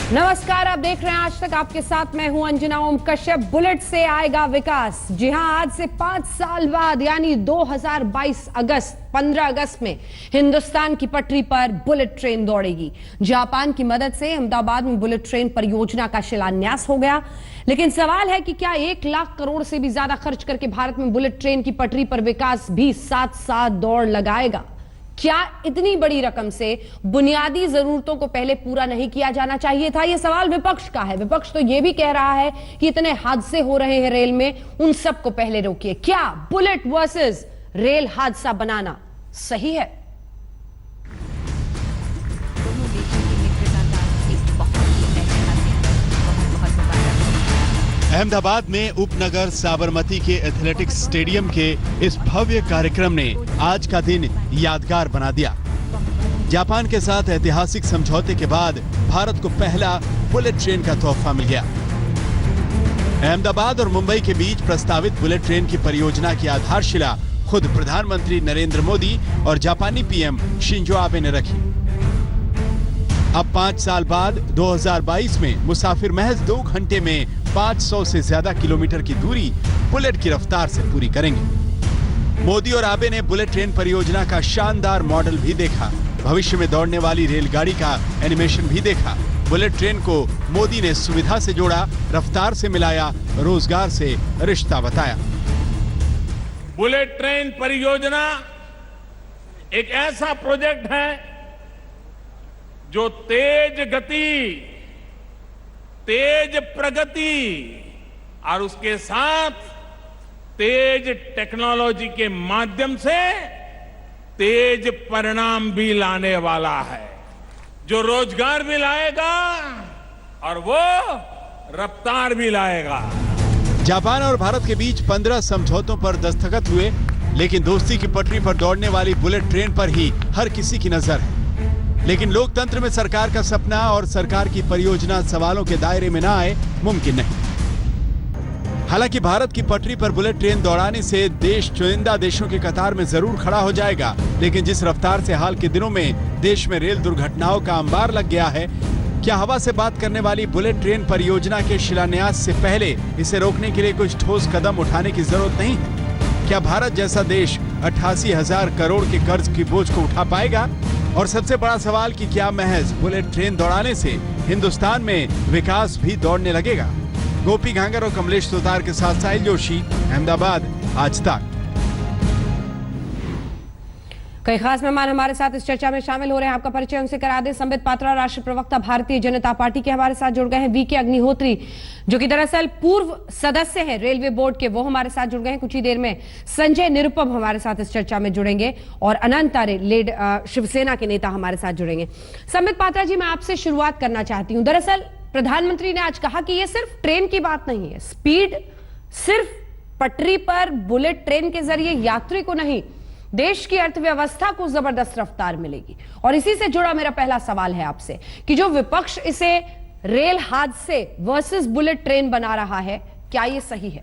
नमस्कार, आप देख रहे हैं आज तक। आपके साथ मैं हूं अंजना ओम कश्यप। बुलेट से आएगा विकास। जी हां, आज से 5 साल बाद यानी 2022 अगस्त 15 अगस्त में हिंदुस्तान की पटरी पर बुलेट ट्रेन दौड़ेगी। जापान की मदद से अहमदाबाद में बुलेट ट्रेन परियोजना का शिलान्यास हो गया। लेकिन सवाल है कि क्या 1 लाख करोड़ से भी ज्यादा खर्च करके भारत में बुलेट ट्रेन की पटरी पर विकास भी साथ साथ दौड़ लगाएगा? क्या इतनी बड़ी रकम से बुनियादी जरूरतों को पहले पूरा नहीं किया जाना चाहिए था? यह सवाल विपक्ष का है। विपक्ष तो यह भी कह रहा है कि इतने हादसे हो रहे हैं रेल में, उन सब को पहले रोकिए। क्या बुलेट वर्सेस रेल हादसा बनाना सही है? अहमदाबाद में उपनगर साबरमती के एथलेटिक्स स्टेडियम के इस भव्य कार्यक्रम ने आज का दिन यादगार बना दिया। जापान के साथ ऐतिहासिक समझौते के बाद भारत को पहला बुलेट ट्रेन का तोहफा मिल गया। अहमदाबाद और मुंबई के बीच प्रस्तावित बुलेट ट्रेन की परियोजना की आधारशिला खुद प्रधानमंत्री नरेंद्र मोदी और जापानी पीएम शिंजो आबे ने रखी। अब 5 साल बाद 2022 में मुसाफिर महज 2 घंटे में 500 से ज्यादा किलोमीटर की दूरी बुलेट की रफ्तार से पूरी करेंगे। मोदी और आबे ने बुलेट ट्रेन परियोजना का शानदार मॉडल भी देखा। भविष्य में दौड़ने वाली रेलगाड़ी का एनिमेशन भी देखा। बुलेट ट्रेन को मोदी ने सुविधा से जोड़ा, रफ्तार से मिलाया, रोजगार से रिश्ता बताया। बुलेट ट्रेन परियोजना एक ऐसा प्रोजेक्ट है जो तेज गति, तेज प्रगति और उसके साथ तेज टेक्नोलॉजी के माध्यम से तेज परिणाम भी लाने वाला है, जो रोजगार भी लाएगा और वो रफ्तार भी लाएगा। जापान और भारत के बीच 15 समझौतों पर दस्तखत हुए, लेकिन दोस्ती की पटरी पर दौड़ने वाली बुलेट ट्रेन पर ही हर किसी की नजर है। लेकिन लोकतंत्र में सरकार का सपना और सरकार की परियोजना सवालों के दायरे में ना आए मुमकिन नहीं। हालांकि भारत की पटरी पर बुलेट ट्रेन दौड़ाने से देश चुनिंदा देशों की कतार में जरूर खड़ा हो जाएगा, लेकिन जिस रफ्तार से हाल के दिनों में देश में रेल दुर्घटनाओं का अंबार लग गया है, क्या हवा से बात करने वाली बुलेट ट्रेन परियोजना के शिलान्यास से पहले इसे रोकने के लिए कुछ ठोस कदम उठाने की जरूरत नहीं है? क्या भारत जैसा देश 88,000 करोड़ के कर्ज की बोझ को उठा पाएगा? और सबसे बड़ा सवाल कि क्या महज बुलेट ट्रेन दौड़ाने से हिंदुस्तान में विकास भी दौड़ने लगेगा? गोपी घांगर और कमलेश सुतार के साथ साहिल जोशी, अहमदाबाद, आज तक। कई खास मेहमान हमारे साथ इस चर्चा में शामिल हो रहे हैं। आपका परिचय उनसे करा दें। संबित पात्रा, राष्ट्रीय प्रवक्ता भारतीय जनता पार्टी के, हमारे साथ जुड़ गए हैं। वीके अग्निहोत्री, जो कि दरअसल पूर्व सदस्य हैं रेलवे बोर्ड के, वो हमारे साथ जुड़ गए हैं। कुछ ही देर में संजय निरुपम हमारे साथ इस चर्चा में जुड़ेंगे और अनंत आर्य लीड शिवसेना के नेता हमारे साथ जुड़ेंगे। संबित पात्रा जी, मैं आपसे शुरुआत करना चाहती हूँ। दरअसल प्रधानमंत्री ने आज कहा कि यह सिर्फ ट्रेन की बात नहीं है, स्पीड सिर्फ पटरी पर बुलेट ट्रेन के जरिए यात्री को नहीं, देश की अर्थव्यवस्था को जबरदस्त रफ्तार मिलेगी। और इसी से जुड़ा मेरा पहला सवाल है आपसे कि जो विपक्ष इसे रेल हादसे वर्सेस बुलेट ट्रेन बना रहा है, क्या यह सही है?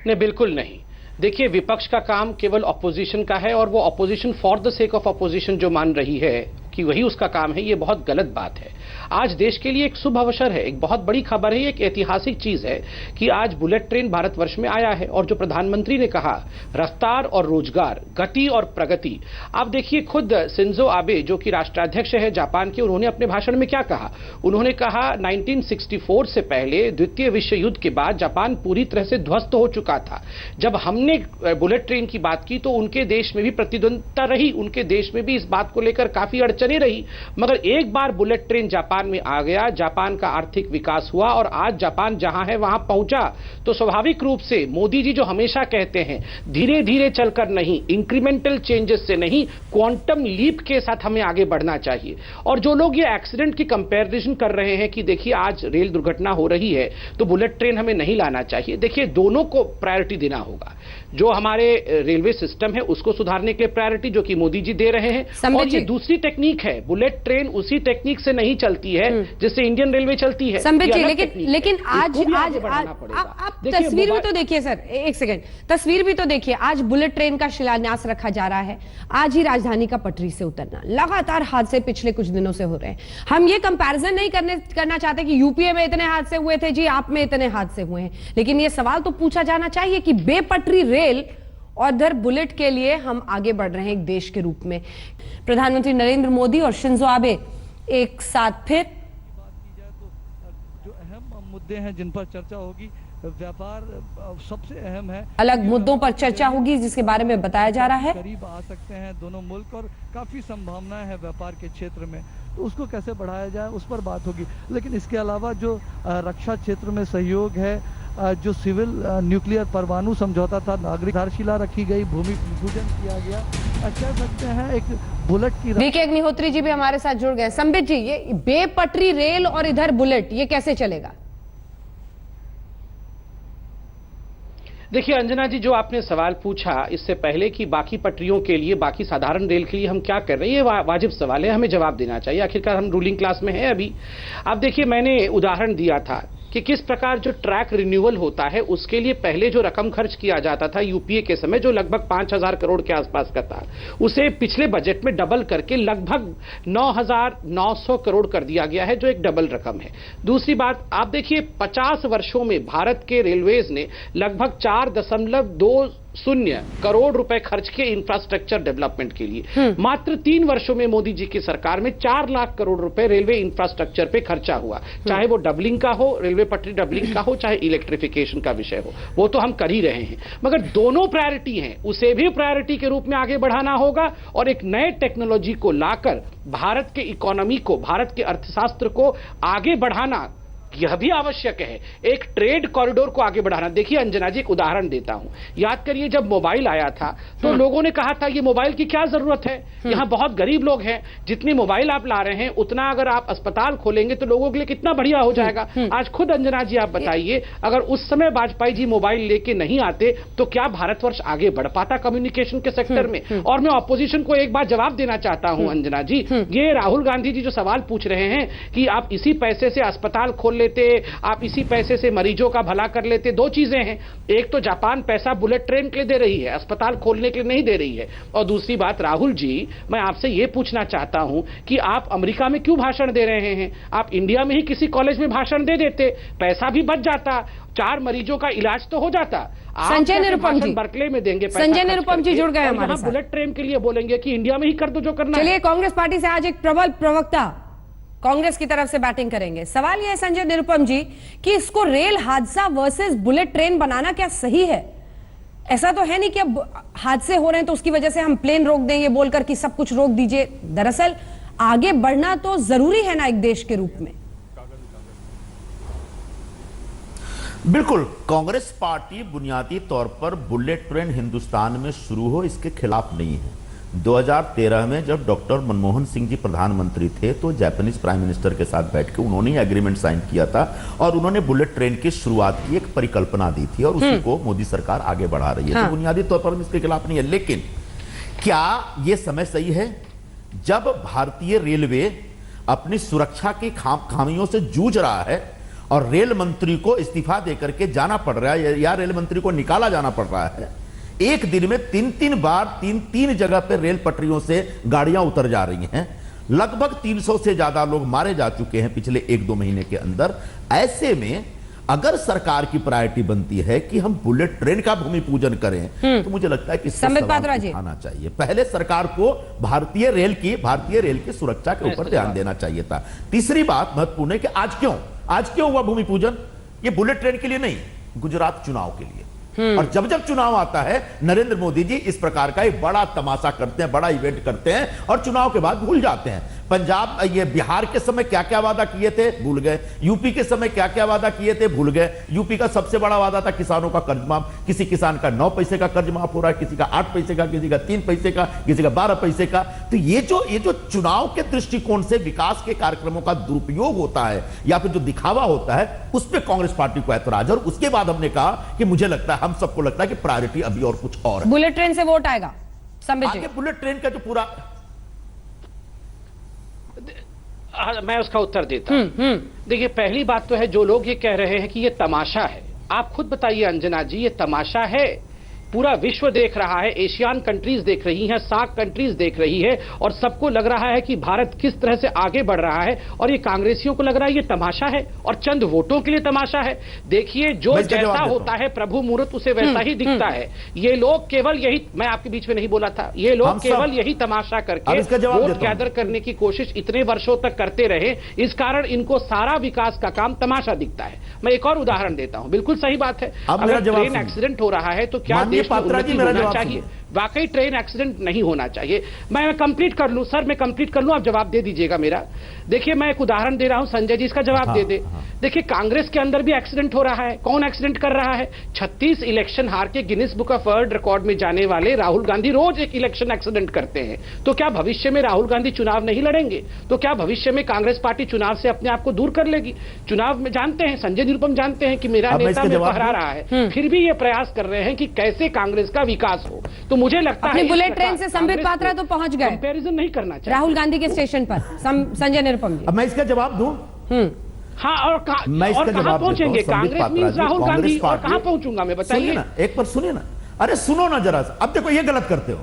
नहीं, बिल्कुल नहीं। देखिए, विपक्ष का काम केवल ऑपोजिशन का है और वो opposition for the sake of opposition जो मान रही है कि वही उसका काम है, ये बहुत गलत बात है। आज देश के लिए एक शुभ अवसर है, एक बहुत बड़ी खबर है, एक ऐतिहासिक चीज है कि आज बुलेट ट्रेन भारतवर्ष में आया है। और जो प्रधानमंत्री ने कहा, रफ्तार और रोजगार, गति और प्रगति। आप देखिए, खुद शिंजो आबे जो कि राष्ट्राध्यक्ष है जापान के, उन्होंने अपने भाषण में क्या कहा? उन्होंने कहा 1964 से पहले, द्वितीय विश्व युद्ध के बाद जापान पूरी तरह से ध्वस्त हो चुका था। जब हमने बुलेट ट्रेन की बात की तो उनके देश में भी प्रतिद्वंदिता रही, उनके देश में भी इस बात को लेकर काफी अड़चने रही। मगर एक बार बुलेट ट्रेन जापान में आ गया, जापान का आर्थिक विकास हुआ और आज जापान जहां है वहां पहुंचा। तो स्वाभाविक रूप से मोदी जी जो हमेशा कहते हैं, धीरे धीरे चलकर नहीं, इंक्रीमेंटल चेंजेस से नहीं, क्वांटम लीप के साथ हमें आगे बढ़ना चाहिए। और जो लोग ये एक्सीडेंट की कंपैरिजन कर रहे हैं कि देखिए आज रेल दुर्घटना हो रही है तो बुलेट ट्रेन हमें नहीं लाना चाहिए, देखिए दोनों को प्रायोरिटी देना होगा। जो हमारे रेलवे सिस्टम है उसको सुधारने के लिए प्रायोरिटी जो कि मोदी जी दे रहे हैं, और ये दूसरी टेक्निक टेक्निक है, बुलेट ट्रेन उसी टेक्निक से नहीं चलती है जिससे इंडियन रेलवे चलती है। संबित जी, ये अलग टेक्निक है। लेकिन आज इसको भी आगे बढ़ाना पड़ेगा। आप देखिए, तस्वीर भी तो देखिए सर, एक सेकंड, तस्वीर भी तो देखिए। आज बुलेट ट्रेन का शिलान्यास रखा जा रहा है, आज ही राजधानी का पटरी से उतरना। लगातार हादसे पिछले कुछ दिनों से हो रहे हैं। हम ये कंपैरिजन नहीं करना चाहते कि यूपीए में इतने हादसे हुए थे जी, आप में इतने हादसे हुए हैं, लेकिन ये सवाल तो पूछा जाना चाहिए कि बेपटरी रेल और इधर बुलेट के लिए हम आगे बढ़ रहे हैं एक देश के रूप में। प्रधानमंत्री नरेंद्र मोदी और शिंजो आबे एक साथ फिर। जो अहम मुद्दे हैं जिन पर चर्चा होगी, व्यापार सबसे अहम है। अलग मुद्दों पर चर्चा होगी जिसके बारे में बताया जा रहा है। करीब आ सकते हैं दोनों मुल्क और काफी संभावनाएं हैं व्यापार के क्षेत्र में, तो उसको कैसे बढ़ाया जाए उस पर बात होगी। लेकिन इसके अलावा जो रक्षा क्षेत्र में सहयोग है, जो सिविल न्यूक्लियर परमाणु समझौता था, नागरिक आधारशिला रखी गई, भूमि पूजन किया गया, कह सकते हैं एक बुलेट की। वीके अग्निहोत्री जी भी हमारे साथ जुड़ गए। संबित जी, ये बेपटरी रेल और इधर बुलेट, ये कैसे चलेगा? देखिए अंजना जी, जो आपने सवाल पूछा इससे पहले कि बाकी पटरियों के लिए, बाकी साधारण रेल के लिए हम क्या कर रहे हैं, ये वाजिब सवाल है, हमें जवाब देना चाहिए। आखिरकार हम रूलिंग क्लास में हैं अभी। अब देखिए, मैंने उदाहरण दिया था कि किस प्रकार जो ट्रैक रिन्यूअल होता है उसके लिए पहले जो रकम खर्च किया जाता था यूपीए के समय, जो लगभग 5,000 करोड़ के आसपास का था, उसे पिछले बजट में डबल करके लगभग 9,900 करोड़ कर दिया गया है, जो एक डबल रकम है। दूसरी बात, आप देखिए 50 वर्षों में भारत के रेलवेज ने लगभग 4.20 करोड़ रुपए खर्च किए इंफ्रास्ट्रक्चर डेवलपमेंट के लिए। मात्र 3 वर्षों में मोदी जी की सरकार में 4 लाख करोड़ रुपए रेलवे इंफ्रास्ट्रक्चर पे खर्चा हुआ, चाहे वो डबलिंग का हो, रेलवे पटरी डबलिंग का हो, चाहे इलेक्ट्रिफिकेशन का विषय हो, वो तो हम कर ही रहे हैं। मगर दोनों प्रायोरिटी हैं, उसे भी प्रायोरिटी के रूप में आगे बढ़ाना होगा और एक नए टेक्नोलॉजी को लाकर भारत के इकोनॉमी को, भारत के अर्थशास्त्र को आगे बढ़ाना यह भी आवश्यक है। एक ट्रेड कॉरिडोर को आगे बढ़ाना। देखिए अंजना जी, एक उदाहरण देता हूं। याद करिए जब मोबाइल आया था तो लोगों ने कहा था ये मोबाइल की क्या जरूरत है, यहां बहुत गरीब लोग हैं, जितनी मोबाइल आप ला रहे हैं उतना अगर आप अस्पताल खोलेंगे तो लोगों के लिए कितना बढ़िया हो जाएगा। आज खुद अंजना जी आप बताइए, अगर उस समय वाजपेयी जी मोबाइल लेके नहीं आते तो क्या भारतवर्ष आगे बढ़ पाता कम्युनिकेशन के सेक्टर में? और मैं ऑपोजिशन को एक बात जवाब देना चाहता हूं अंजना जी, ये राहुल गांधी जी जो सवाल पूछ रहे हैं कि आप इसी पैसे से अस्पताल खोल लेते, आप इसी पैसे से मरीजों का भला कर लेते, दो चीजें हैं। एक तो जापान पैसा बुलेट ट्रेन के लिए दे रही है, अस्पताल खोलने के लिए नहीं दे रही है। और दूसरी बात, राहुल जी, मैं आपसे यह पूछना चाहता हूं कि आप अमेरिका में क्यों भाषण दे रहे हैं? आप इंडिया में ही किसी कॉलेज में भाषण दे देते, पैसा भी बच जाता, 4 मरीजों का इलाज तो हो जाता। संजय निरुपम जी बर्कले में देंगे, संजय निरुपम जी जुड़ गए हमारे साथ। बुलेट ट्रेन के लिए बोलेंगे कि इंडिया में ही कर दो जो करना। चलिए, कांग्रेस पार्टी से आज एक प्रबल प्रवक्ता कांग्रेस की तरफ से बैटिंग करेंगे। सवाल यह है संजय निरुपम जी कि इसको रेल हादसा वर्सेस बुलेट ट्रेन बनाना क्या सही है? ऐसा तो है नहीं कि अब हादसे हो रहे हैं तो उसकी वजह से हम प्लेन रोक दें, ये बोलकर कि सब कुछ रोक दीजिए। दरअसल आगे बढ़ना तो जरूरी है ना एक देश के रूप में। बिल्कुल, कांग्रेस पार्टी बुनियादी तौर पर बुलेट ट्रेन हिंदुस्तान में शुरू हो इसके खिलाफ नहीं है। 2013 में जब डॉक्टर मनमोहन सिंह जी प्रधानमंत्री थे तो जापानीज प्राइम मिनिस्टर के साथ बैठ के उन्होंने एग्रीमेंट साइन किया था और उन्होंने बुलेट ट्रेन की शुरुआत की एक परिकल्पना दी थी और उसी को मोदी सरकार आगे बढ़ा रही है। तो बुनियादी तौर पर हम इसके खिलाफ नहीं है, लेकिन क्या यह समय सही है जब भारतीय रेलवे अपनी सुरक्षा की खामियों से जूझ रहा है और रेल मंत्री को इस्तीफा देकर के जाना पड़ रहा है या रेल मंत्री को निकाला जाना पड़ रहा है? एक दिन में 3 बार 3 जगह पर रेल पटरियों से गाड़ियां उतर जा रही हैं। लगभग 300 से ज्यादा लोग मारे जा चुके हैं पिछले 1-2 महीने के अंदर। ऐसे में अगर सरकार की प्रायोरिटी बनती है कि हम बुलेट ट्रेन का भूमि पूजन करें तो मुझे लगता है कि संबित पात्रा जी उठाना चाहिए। पहले सरकार को भारतीय रेल की सुरक्षा के ऊपर ध्यान देना चाहिए था। तीसरी बात महत्वपूर्ण है कि आज क्यों हुआ भूमि पूजन? ये बुलेट ट्रेन के लिए नहीं, गुजरात चुनाव के लिए। और जब चुनाव आता है नरेंद्र मोदी जी इस प्रकार का एक बड़ा तमाशा करते हैं, बड़ा इवेंट करते हैं और चुनाव के बाद भूल जाते हैं। पंजाब, ये बिहार के समय क्या क्या वादा किए थे भूल गए, यूपी के समय क्या क्या वादा किए थे भूल गए। यूपी का सबसे बड़ा वादा था किसानों का कर्ज माफ, किसी किसान का 9 पैसे का कर्ज माफ हो रहा है, किसी का 8 पैसे का, किसी का 3 पैसे का, किसी का 12 पैसे का। तो ये जो चुनाव के दृष्टिकोण से विकास के कार्यक्रमों का दुरुपयोग होता है या फिर जो दिखावा होता है, उस पर कांग्रेस पार्टी को ऐतराज है। और उसके बाद हमने कहा कि मुझे लगता है, हम सबको लगता है कि प्रायोरिटी अभी और कुछ और है। बुलेट ट्रेन से वोट आएगा संबित जी? बुलेट ट्रेन का जो पूरा मैं उसका उत्तर देता हूं। देखिए, पहली बात तो है, जो लोग ये कह रहे हैं कि ये तमाशा है, आप खुद बताइए अंजना जी, ये तमाशा है? पूरा विश्व देख रहा है, एशियान कंट्रीज देख रही हैं, सार्क कंट्रीज देख रही है, और सबको लग रहा है कि भारत किस तरह से आगे बढ़ रहा है, और ये कांग्रेसियों को लग रहा है ये तमाशा है, और चंद वोटों के लिए तमाशा है। देखिए, जो जैसा होता है प्रभु मुहूर्त उसे वैसा ही दिखता है। ये लोग केवल यही, मैं आपके बीच में नहीं बोला था, ये लोग केवल यही तमाशा करके वोट गैदर करने की कोशिश इतने वर्षों तक करते रहे, इस कारण इनको सारा विकास का काम तमाशा दिखता है। मैं एक और उदाहरण देता हूं, बिल्कुल सही बात है, अगर ट्रेन एक्सीडेंट हो रहा है तो क्या देश में उन्नति होना चाहिए? वाकई ट्रेन एक्सीडेंट नहीं होना चाहिए। मैं कंप्लीट कर लूं सर, मैं कंप्लीट कर लूं, आप जवाब दे दीजिएगा मेरा। देखिए, मैं एक उदाहरण दे रहा हूं, संजय जी इसका जवाब दे दे। देखिए, कांग्रेस के अंदर भी एक्सीडेंट हो रहा है। कौन एक्सीडेंट कर रहा है? 36 इलेक्शन हार के Guinness book of world record में जाने वाले राहुल गांधी रोज एक इलेक्शन एक्सीडेंट करते हैं। तो क्या भविष्य में राहुल गांधी चुनाव नहीं लड़ेंगे? तो क्या भविष्य में कांग्रेस पार्टी चुनाव से अपने आप को दूर कर लेगी? चुनाव में जानते हैं, संजय निरुपम जानते हैं कि मेरा नेता मेरे को हरा रहा है, फिर भी ये प्रयास कर रहे हैं कि कैसे कांग्रेस का विकास हो। तो मुझे लगता है बुलेट ट्रेन से संबित पात्रा तो पहुंच गए, कंपैरिजन नहीं करना चाहिए राहुल गांधी के स्टेशन पर। संजय निरुपम जी, अब मैं इसका जवाब दूं? हाँ, और कहां पहुंचेंगे? कांग्रेस मीन्स राहुल गांधी, और कहां पहुंचूंगा मैं, बताइए ना। एक बार सुनिए ना, अरे सुनो ना जरा सा। अब देखो, ये गलत करते हो।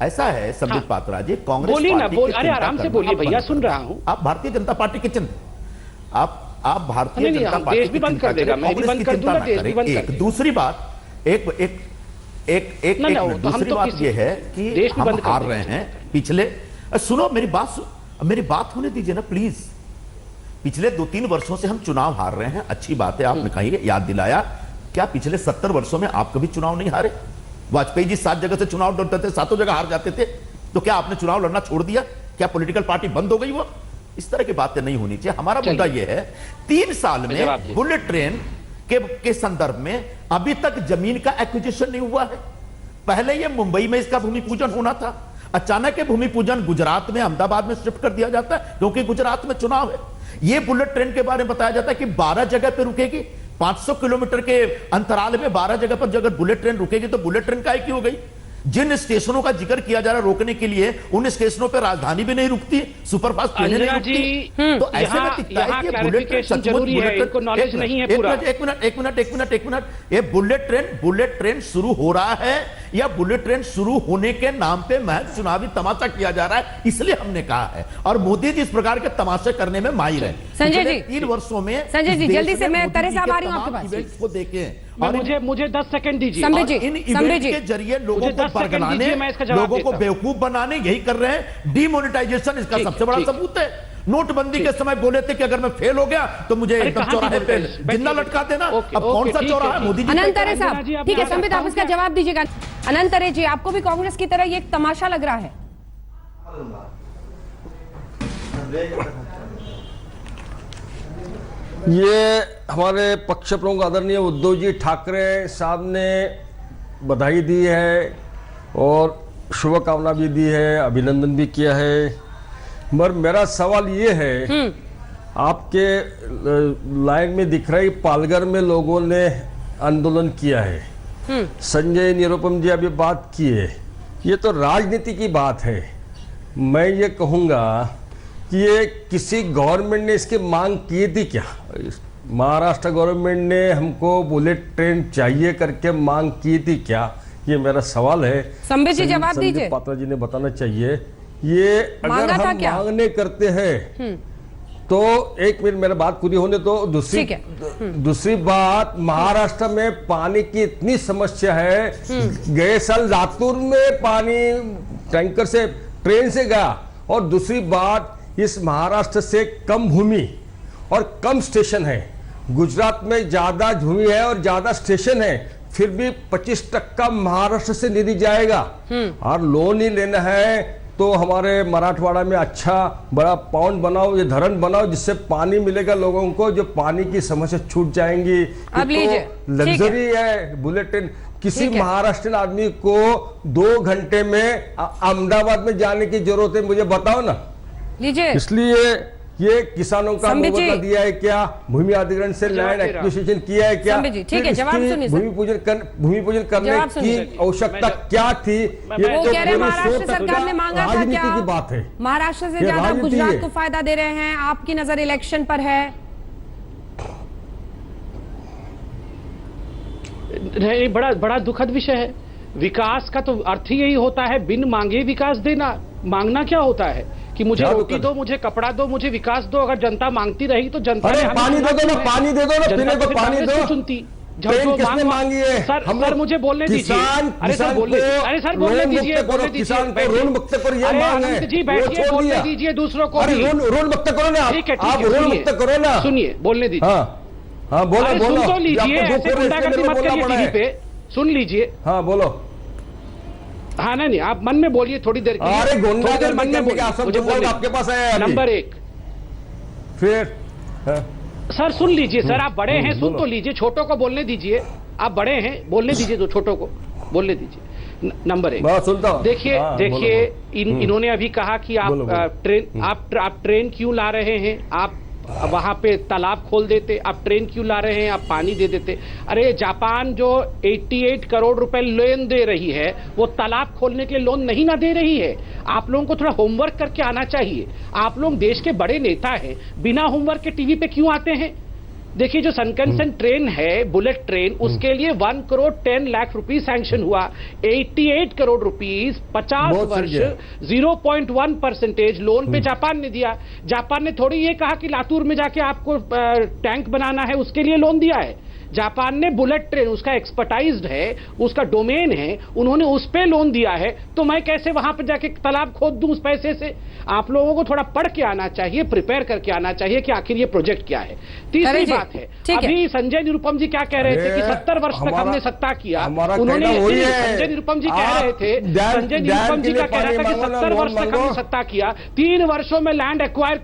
ऐसा है संबित पात्रा जी, कांग्रेस बोलिए ना, बोल, अरे आराम से बोलिए भैया, सुन रहा हूं। आप भारतीय जनता पार्टी के चिंता, आप भारतीय जनता पार्टी देश भी बंद कर देगा, मैं भी बंद कर दूंगा, देश भी बंद कर। दूसरी बात, दूसरी बात यह है कि हम हार रहे हैं पिछले, सुनो मेरी बात होने दीजिए ना प्लीज। पिछले 2-3 वर्षों से हम चुनाव हार रहे हैं, अच्छी बात है, आपने कही, याद दिलाया। क्या पिछले 70 वर्षों में आप कभी चुनाव नहीं हारे? वाजपेयी जी 7 जगह से चुनाव लड़ते थे, 7 जगह हार जाते थे। तो क्या आपने चुनाव लड़ना छोड़ दिया? क्या पॉलिटिकल पार्टी बंद हो गई? वो इस तरह की बातें नहीं होनी चाहिए। हमारा मुद्दा यह है, 3 साल में बुलेट ट्रेन के संदर्भ में अभी तक जमीन का एक्विजिशन नहीं हुआ है। पहले यह मुंबई में इसका भूमि पूजन होना था, अचानक ये भूमि पूजन गुजरात में, अहमदाबाद में शिफ्ट कर दिया जाता है क्योंकि गुजरात में चुनाव है। यह बुलेट ट्रेन के बारे में बताया जाता है कि 12 जगह पे रुकेगी, 500 किलोमीटर के अंतराल में 12 जगह पर अगर बुलेट ट्रेन रुकेगी तो बुलेट ट्रेन काहे की हो गई? जिन स्टेशनों का जिक्र किया जा रहा है रोकने के लिए, उन स्टेशनों पर राजधानी भी नहीं रुकती, सुपरफास्ट ट्रेनें नहीं रुकती। तो ऐसे में दिखता है कि बुलेट ट्रेन सचमुच, एक मिनट, ये बुलेट ट्रेन शुरू हो रहा है या बुलेट ट्रेन शुरू होने के नाम पे महज चुनावी तमाशा किया जा रहा है? इसलिए हमने कहा है, और मोदी जी इस प्रकार के तमाशे करने में माहिर है। संजय जी, 3 वर्षों में संजय जी जल्दी से, मैं तरह से आ रही हूं आपके पास, को देखें। और मुझे 10 सेकंड दीजिए। इन इवेंट के जरिए लोगों को बरगलाने, लोगों को बेवकूफ बनाने, यही कर रहे हैं। डिमोनेटाइजेशन इसका सबसे बड़ा सबूत है। नोटबंदी के समय बोले थे कि अगर मैं फेल हो गया तो मुझे एकदम चौराहे पे जिंदा लटका देना। अब कौन सा चौराहा है? मोदी जी। अनंतरे साहब, ठीक है, संबित आप इसका जवाब दीजिएगा। अनंतरे जी, आपको भी कांग्रेस की तरह ये एक तमाशा लग रहा है? ये हमारे पक्ष प्रमुख आदरणीय उद्धव जी ठाकरे साहब ने बधाई दी है और शुभकामना भी दी है, अभिनंदन भी किया है। मगर मेरा सवाल ये है, आपके लाइन में दिख रहा है पालघर में लोगों ने आंदोलन किया है, संजय निरुपम जी अभी बात की है, ये तो राजनीति की बात है। मैं ये कहूँगा कि ये किसी गवर्नमेंट ने इसकी मांग की थी क्या? महाराष्ट्र गवर्नमेंट ने हमको बुलेट ट्रेन चाहिए करके मांग की थी क्या? ये मेरा सवाल है। संबित जी जवाब दीजिए। संबित पात्रा जी ने बताना चाहिए। ये अगर हम मांगने करते हैं तो एक मिनट मेरा बात पूरी होने तो दूसरी बात, महाराष्ट्र में पानी की इतनी समस्या है, गए साल लातूर में पानी टैंकर से ट्रेन से गया। और दूसरी बात, इस महाराष्ट्र से कम भूमि और कम स्टेशन है, गुजरात में ज्यादा भूमि है और ज्यादा स्टेशन है, फिर भी 25% महाराष्ट्र से निधि जाएगा। और लोन ही लेना है तो हमारे मराठवाड़ा में अच्छा बड़ा पाउंड बनाओ, ये धरण बनाओ जिससे पानी मिलेगा लोगों को, जो पानी की समस्या छूट जाएंगी। अब लीजिए, तो लग्जरी है बुलेट ट्रेन। किसी महाराष्ट्र आदमी को 2 घंटे में अहमदाबाद में जाने की जरूरत है, मुझे बताओ ना। लीजिए। इसलिए ये किसानों का संबित जी। मुआवजा दिया है क्या, भूमि अधिग्रहण से लैंड एक्विजिशन किया है क्या, संबित जी, ठीक है, जवाब सुनिए सर। भूमि पूजन करने जवाब की सुनिए। आवश्यकता क्या थी, ये वो तो कह रहे हैं पूरे महाराष्ट्र शोध तक सरकार ने मांगा था राजनीति क्या? की बात है। महाराष्ट्र से ये ज्यादा राजनीति गुजरात है। को फायदा दे रहे हैं, आपकी नजर इलेक्शन पर है। नहीं, बड़ा बड़ा दुखद विषय है। विकास का तो अर्थ ही यही होता है, बिन मांगे विकास देना। मांगना क्या होता है कि मुझे क्या रोटी दुखद? दो, मुझे कपड़ा दो, मुझे विकास दो। अगर जनता मांगती रही तो जनता अरे ने हमें पानी दे दो ना, चुना पानी दे दो ना, जनता पीने तो को फिर पानी कांग्रेस दो। को चुनती। जब ट्रेन जो किसने मांगी है? सर मुझे बोलने दीजिए। अरे सर बोलने, अरे सर बोलने दीजिए, बोलने दीजिए। किसान को ऋण मुक्त करो, ये अरे मांग है। अनंत जी वो बैठिए, छोड़ बोलने दिया। दीजिए दूसरों को अरे भी। ऋण मुक्त करो ना, ठीक है, आप ऋण मुक्त करो ना। सुनिए, बोलने दीजिए। हाँ बोलो अरे बोलो, सुन तो लीजिए, आपको ऐसे जो गुंडागर्दी मत बोलना करिए पड़ा टीवी है। पे। सुन लीजिए। हाँ बोलो। हाँ नहीं, आप मन में बोलिए थोड़ी देर के लिए। अरे थोड़ी देर गुंडागर्दी मन में करने बोलिए, के आसन मुझे दुर्लभ बोलने आपके पास आया है अभी। नंबर 1। फिर हाँ। सर सुन लीजिए, सर आप बड़े हैं, सुन बोलो। तो लीजिए। छोटों को बोलने दीजिए, आप बड़े हैं, बोलने दीजिए। तो छोटों को बोलने दीजिए। नंबर 1। मैं सुनता हूँ। देखिए हाँ, देखिए, बोलो। इन्होंने अभी कहा कि आप बोलो, बोलो। ट्रेन आप ट्रेन क्यों ला रहे हैं, आप वहां पे तालाब खोल देते, आप ट्रेन क्यों ला रहे हैं, आप पानी दे देते। अरे जापान जो 88 करोड़ रुपए लोन दे रही है, वो तालाब खोलने के लिए लोन नहीं ना दे रही है। आप लोगों को थोड़ा होमवर्क करके आना चाहिए। आप लोग देश के बड़े नेता हैं, बिना होमवर्क के टीवी पे क्यों आते हैं? देखिए, जो सनकंसन ट्रेन है, बुलेट ट्रेन, उसके लिए 1 करोड़ 10 लाख रुपीस सैंक्शन हुआ। 88 करोड़ रुपीस 50 बहुत वर्ष सही है। 0.1% लोन पे जापान ने दिया। जापान ने थोड़ी ये कहा कि लातूर में जाके आपको टैंक बनाना है, उसके लिए लोन दिया है। जापान ने बुलेट ट्रेन, उसका एक्सपर्टाइज्ड है, उसका डोमेन है, उन्होंने उस पे लोन दिया है। तो मैं कैसे वहां पर जाके तालाब खोद दूं उस पैसे से? आप लोगों को थोड़ा पढ़ के आना चाहिए, प्रिपेयर करके आना चाहिए कि आखिर ये प्रोजेक्ट क्या है। तीसरी बात है, अभी संजय निरुपम जी क्या कह रहे थे कि 70 वर्ष तक हमने सत्ता किया। उन्होंने संजय निरुपम जी कह रहे थे, संजय निरुपम जी का कह रहा था कि 70 वर्ष तक हमने सत्ता किया, 3 वर्षों में लैंड एक्वायर।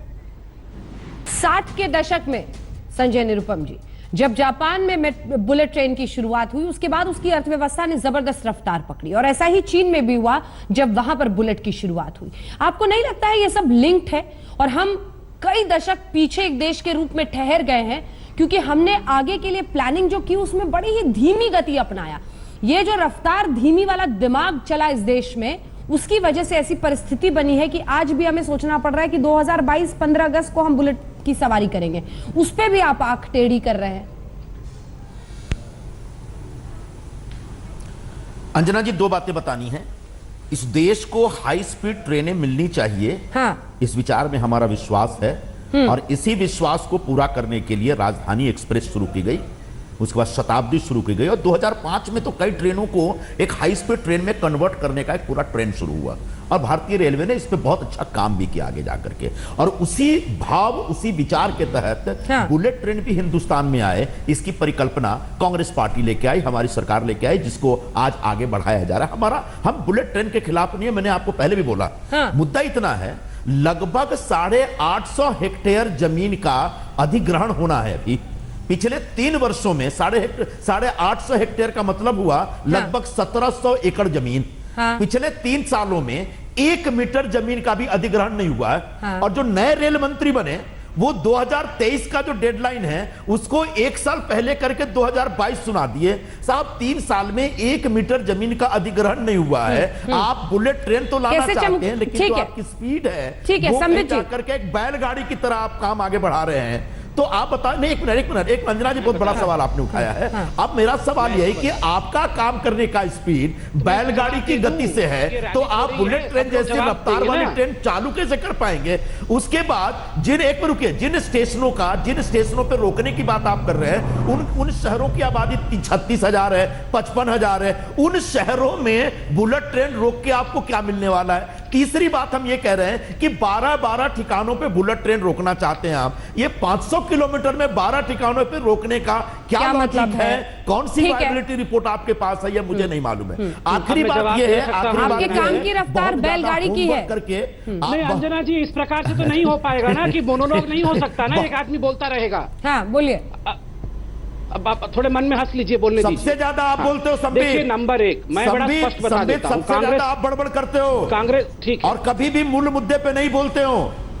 60 के दशक में संजय निरुपम जी, जब जापान में बुलेट ट्रेन की शुरुआत हुई, उसके बाद उसकी अर्थव्यवस्था ने जबरदस्त रफ्तार पकड़ी। और ऐसा ही चीन में भी हुआ जब वहां पर बुलेट की शुरुआत हुई। आपको नहीं लगता है ये सब लिंक्ड है और हम कई दशक पीछे एक देश के रूप में ठहर गए हैं क्योंकि हमने आगे के लिए प्लानिंग जो की उसमें बड़ी ही धीमी गति अपनाया। ये जो रफ्तार धीमी वाला दिमाग चला इस देश में, उसकी वजह से ऐसी परिस्थिति बनी है कि आज भी हमें सोचना पड़ रहा है कि 2022 15 अगस्त को हम बुलेट की सवारी करेंगे। उस पे भी आप आंख टेढ़ी कर रहे हैं। अंजना जी, 2 बातें बतानी है। इस देश को हाई स्पीड ट्रेनें मिलनी चाहिए, हाँ। इस विचार में हमारा विश्वास है और इसी विश्वास को पूरा करने के लिए राजधानी एक्सप्रेस शुरू की गई, उसके बाद शताब्दी शुरू की गई और 2005 में तो कई ट्रेनों को एक हाई स्पीड ट्रेन में कन्वर्ट करने का एक पूरा ट्रेंड शुरू हुआ और भारतीय रेलवे ने इस पे बहुत अच्छा काम भी किया आगे जाकर के। और उसी भाव, उसी विचार के तहत हाँ। बुलेट ट्रेन भी हिंदुस्तान में आए, इसकी परिकल्पना कांग्रेस पार्टी लेके आई, हमारी सरकार लेके आई, जिसको आज आगे बढ़ाया जा रहा है। हम बुलेट ट्रेन के खिलाफ नहीं है, मैंने आपको पहले भी बोला। हाँ। मुद्दा इतना है, लगभग 850 हेक्टेयर जमीन का अधिग्रहण होना है अभी। पिछले 3 वर्षों में 850 हेक्टेयर का मतलब हुआ लगभग 1700 एकड़ जमीन। हाँ। पिछले 3 सालों में 1 मीटर जमीन का भी अधिग्रहण नहीं हुआ है। हाँ। और जो नए रेल मंत्री बने, वो 2023 का जो डेडलाइन है उसको 1 साल पहले करके 2022 सुना दिए। साहब, 3 साल में 1 मीटर जमीन का अधिग्रहण नहीं हुआ है। आप बुलेट ट्रेन तो लाना चाहते हैं, लेकिन जो आपकी स्पीड है, वो कहीं जाकर के एक बैलगाड़ी की तरह आप काम आगे बढ़ा रहे हैं। तो आप बताएं। नहीं, एक मिनट, अंजना जी, बहुत बड़ा सवाल आपने उठाया है। अब मेरा सवाल यह है कि आपका काम करने का स्पीड बैलगाड़ी की गति से है, तो आप बुलेट ट्रेन जैसी रफ्तार वाली ट्रेन चालू कैसे कर पाएंगे? उसके बाद जिन स्टेशनों पे रोकने की बात आप कर रहे हैं, उन शहरों की आबादी 36,000 है, 55,000 है। उन शहरों में बुलेट ट्रेन रोक के आपको क्या मिलने वाला है? तीसरी बात हम ये कह रहे हैं कि 12 ठिकानों पे बुलेट ट्रेन रोकना चाहते हैं आप। ये 500 किलोमीटर में 12 ठिकानों पे रोकने का क्या मतलब है? कौन सी वायबिलिटी रिपोर्ट आपके पास है? ये मुझे नहीं मालूम है। आखिरी बात ये है, आपके काम की रफ्तार बैलगाड़ी की है करके। नहीं अंजना जी, इस प्रकार से तो नहीं हो पाएगा ना कि मोनोलॉग नहीं हो सकता ना, एक आदमी बोलता रहेगा। हाँ, बोलिए। अब आप थोड़े मन में हंस लीजिए, बोलने दीजिए। सबसे ज्यादा आप बोलते हो संबित। देखिए, नंबर 1 मैं बड़ा स्पष्ट बता देता हूं, सबसे ज्यादा आप बड़बड़ करते हो कांग्रेस, ठीक है, और कभी भी मूल मुद्दे पे नहीं बोलते हो।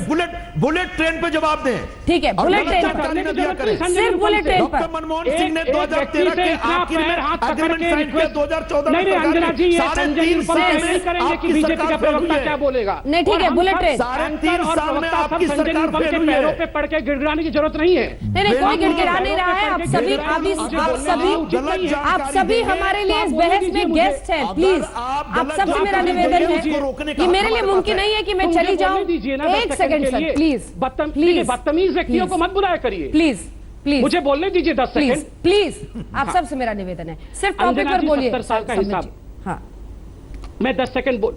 बुलेट ट्रेन पे जवाब दें। ठीक है, बुलेट ट्रेन सिर्फ बुलेट ट्रेन पर। डॉक्टर मनमोहन सिंह ने 2013 के आखिर में अग्रीमेंट साइन किया, 2014 में अंजना जी, ये संजय साल में करेंगे कि बीजेपी का प्रवक्ता क्या बोलेगा। नहीं ठीक है, बुलेट ट्रेन 3.5 साल में आपकी सरकार फेल हुई पैरों है। पे पड़ के गिड़गिड़ाने की जरूरत नहीं है। नहीं, कोई गिड़गिड़ा नहीं रहा है। आप सभी हमारे लिए इस बहस में गेस्ट हैं। प्लीज आप सबसे मेरा निवेदन है कि मेरे लिए मुमकिन नहीं है कि मैं चली जाऊं। एक सेकंड सर, प्लीज बदतमीज व्यक्तियों को मत बुलाया करिए। प्लीज प्लीज मुझे बोलने दीजिए 10 सेकंड। प्लीज आप सबसे मेरा निवेदन है, सिर्फ टॉपिक पर बोलिए। 70 साल का हिसाब। हाँ, मैं 10 सेकंड बोल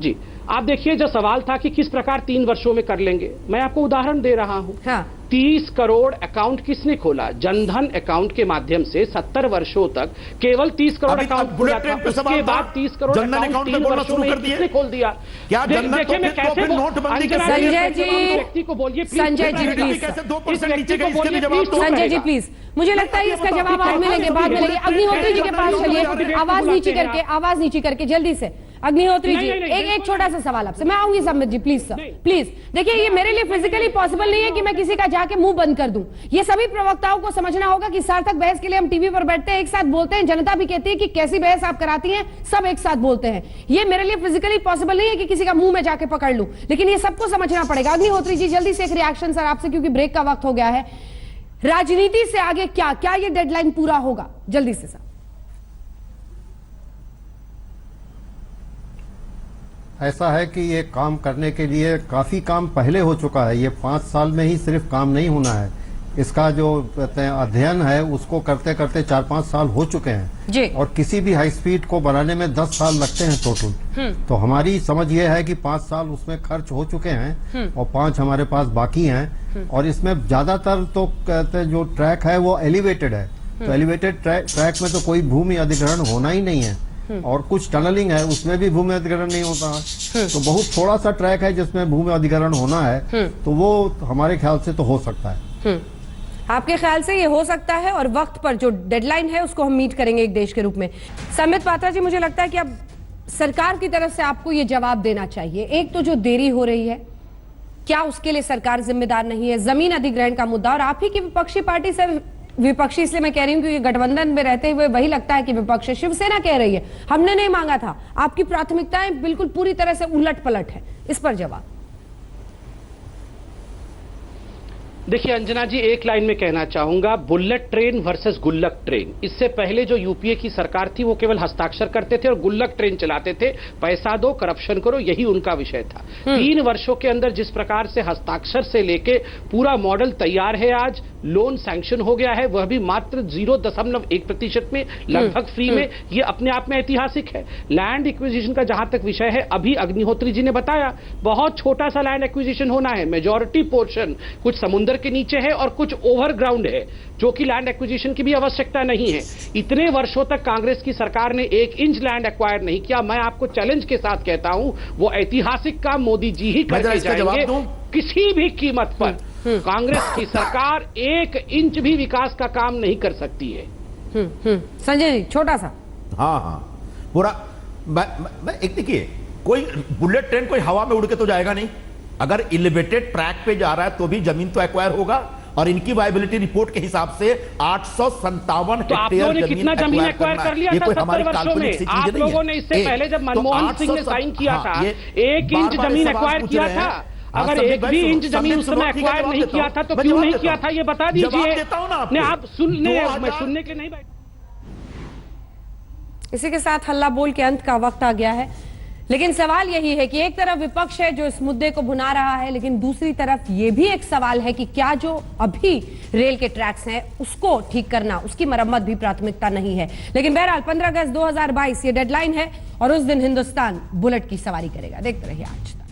जी। आप देखिए, जो सवाल था कि किस प्रकार 3 वर्षों में कर लेंगे, मैं आपको उदाहरण दे रहा हूं। हाँ। 30 करोड़ अकाउंट किसने खोला? जनधन अकाउंट के माध्यम से 70 वर्षों तक केवल 30 करोड़ अकाउंट खुला था। उसके बाद 30 करोड़ अकाउंट 3 वर्षों में किसने खोल दिया? क्या देखिए मैं कैसे नोटबंदी संजय जी, व्यक्ति को बोलिए, संजय जी प्लीज, कैसे 2% नीचे गई, इसके लिए जवाब दो। संजय जी प्लीज, मुझे लगता है इसका जवाब बाद मिलेंगे, बाद मिलेंगे। अग्निहोत्री जी के पास चलिए, आवाज नीचे करके जल्दी से। अग्निहोत्री जी, एक छोटा सा सवाल आपसे, मैं आऊंगी संबित जी, प्लीज सर, प्लीज। देखिए, ये मेरे लिए फिजिकली पॉसिबल नहीं है कि मैं किसी का जाके मुंह बंद कर दूं। ये सभी प्रवक्ताओं को समझना होगा कि सार्थक बहस के लिए हम टीवी पर बैठते हैं, एक साथ बोलते हैं, जनता भी कहती है कि कैसी बहस आप कराती हैं, सब एक साथ बोलते हैं। ये मेरे लिए फिजिकली पॉसिबल नहीं है कि किसी का मुंह में जाके पकड़ लूं, लेकिन ये सबको समझना पड़ेगा। अग्निहोत्री जी, जल्दी से एक रिएक्शन सर आपसे, क्योंकि ब्रेक का वक्त हो गया है। राजनीति से आगे क्या ये डेडलाइन पूरा होगा? जल्दी से सर। ऐसा है कि ये काम करने के लिए काफी काम पहले हो चुका है। ये 5 साल में ही सिर्फ काम नहीं होना है, इसका जो कहते हैं अध्ययन है उसको करते करते 4-5 साल हो चुके हैं जी। और किसी भी हाई स्पीड को बनाने में 10 साल लगते हैं टोटल। तो हमारी समझ ये है कि 5 साल उसमें खर्च हो चुके हैं और 5 हमारे पास बाकी हैं। और इसमें ज्यादातर तो कहते हैं जो ट्रैक है वो एलिवेटेड है, तो एलिवेटेड ट्रैक में तो कोई भूमि अधिग्रहण होना ही नहीं है। और कुछ टनलिंग है, उसमें भी भूमि अधिग्रहण नहीं होता है। तो बहुत थोड़ा सा ट्रैक है जिसमें भूमि अधिग्रहण होना है, तो वो हमारे ख्याल से तो हो सकता है। आपके ख्याल से ये हो सकता है, और वक्त पर जो डेडलाइन है उसको हम मीट करेंगे एक देश के रूप में। संबित पात्रा जी, मुझे लगता है कि अब सरकार की तरफ से आपको ये जवाब देना चाहिए। एक तो जो देरी हो रही है, क्या उसके लिए सरकार जिम्मेदार नहीं है? जमीन अधिग्रहण का मुद्दा, और आप ही की विपक्षी पार्टी से, विपक्षी इसलिए मैं कह रही हूं क्योंकि गठबंधन में रहते हुए वही लगता है कि विपक्ष है। शिवसेना कह रही है हमने नहीं मांगा था, आपकी प्राथमिकताएं बिल्कुल पूरी तरह से उलट पलट है। इस पर जवाब। देखिए अंजना जी, एक लाइन में कहना चाहूंगा, बुलेट ट्रेन वर्सेस गुल्लक ट्रेन। इससे पहले जो यूपीए की सरकार थी वो केवल हस्ताक्षर करते थे और गुल्लक ट्रेन चलाते थे, पैसा दो, करप्शन करो, यही उनका विषय था। 3 वर्षों के अंदर जिस प्रकार से हस्ताक्षर से लेके पूरा मॉडल तैयार है, आज लोन सैंक्शन हो गया है, वह भी मात्र 0.1% में, लगभग फ्री में। ये अपने आप में ऐतिहासिक है। लैंड एक्विजिशन का जहां तक विषय है, अभी अग्निहोत्री जी ने बताया बहुत छोटा सा लैंड एक्विजिशन होना है। मेजॉरिटी पोर्शन कुछ समुद्र के नीचे है और कुछ ओवरग्राउंड है, जो कि लैंड एक्विजिशन की भी आवश्यकता नहीं है। इतने वर्षों तक कांग्रेस की सरकार ने 1 इंच लैंड एक्वायर नहीं किया। मैं आपको चैलेंज के साथ कहता हूं, वो ऐतिहासिक काम मोदी जी ही करके जाएंगे किसी भी कीमत पर। कांग्रेस की सरकार 1 इंच भी विकास का काम नहीं कर सकती है। संजय जी, छोटा सा। हाँ, पूरा एक देखिए, कोई बुलेट ट्रेन कोई हवा में उड़ के तो जाएगा नहीं। अगर एलिवेटेड ट्रैक पे जा रहा है तो भी जमीन तो एक्वायर होगा, और इनकी वायबिलिटी रिपोर्ट के हिसाब से 857 हेक्टेयर जमीन कितना जमीन एक्वायर कर लिया था 70 वर्षों में? आप लोगों ने इससे पहले जब मनमोहन सिंह ने साइन किया था 1 इंच जमीन एक्वायर किया था। अगर 1 भी इंच जमीन उस समय एक्वायर नहीं किया था तो क्यों नहीं किया था, ये बता दीजिए। आप सुनने, मैं सुनने के नहीं बैठ। इसी के साथ हल्ला बोल के अंत का वक्त आ गया है, लेकिन सवाल यही है कि एक तरफ विपक्ष है जो इस मुद्दे को भुना रहा है, लेकिन दूसरी तरफ ये भी एक सवाल है कि क्या जो अभी रेल के ट्रैक्स हैं उसको ठीक करना, उसकी मरम्मत भी प्राथमिकता नहीं है। लेकिन बहरहाल 15 अगस्त 2022 ये डेडलाइन है और उस दिन हिंदुस्तान बुलेट की सवारी करेगा। देखते रहिए आज तक।